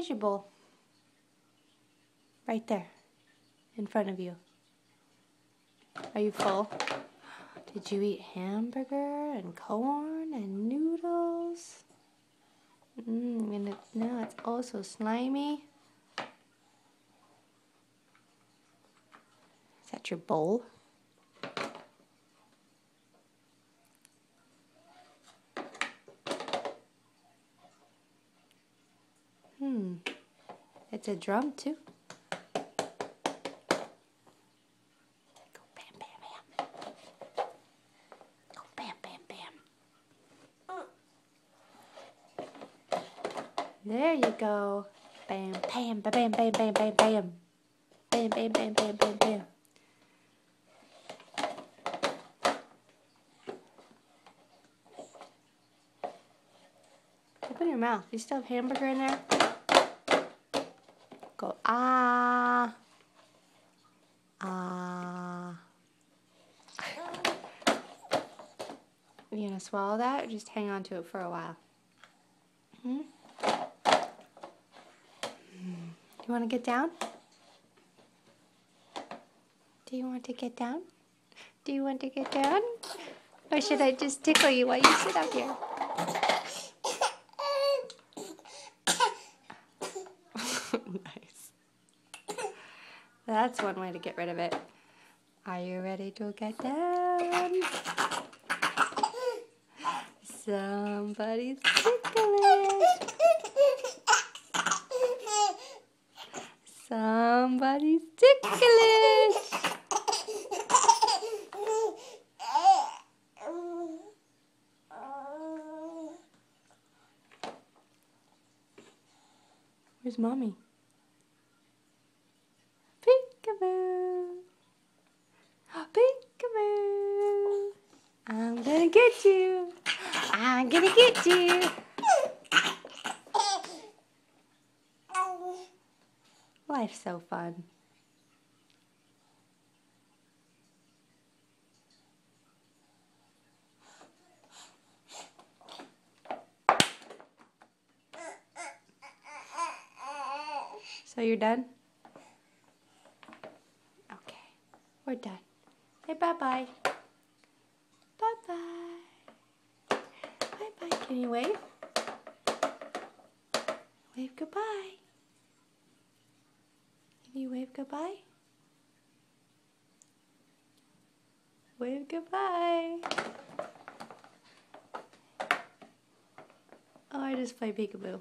There's your bowl. Right there. In front of you. Are you full? Did you eat hamburger and corn and noodles? And now it's also slimy. Is that your bowl? It's a drum too. Go bam, bam, bam. Go bam, bam, bam. There you go. Bam, bam, bam, bam, bam, bam, bam. Bam, bam, bam, bam, bam, bam. Open your mouth. You still have hamburger in there? Go, ah. Ah. You gonna swallow that or just hang on to it for a while? You want to get down? Do you want to get down? Do you want to get down? Or should I just tickle you while you sit up here? Nice. That's one way to get rid of it. Are you ready to get down? Somebody's ticklish. Somebody's ticklish. Where's Mommy? Peekaboo. Peekaboo. I'm gonna get you. I'm gonna get you. Life's so fun. So you're done? Okay, we're done. Say bye-bye. Bye-bye. Bye-bye. Can you wave? Wave goodbye. Can you wave goodbye? Wave goodbye. Oh, I just play peekaboo.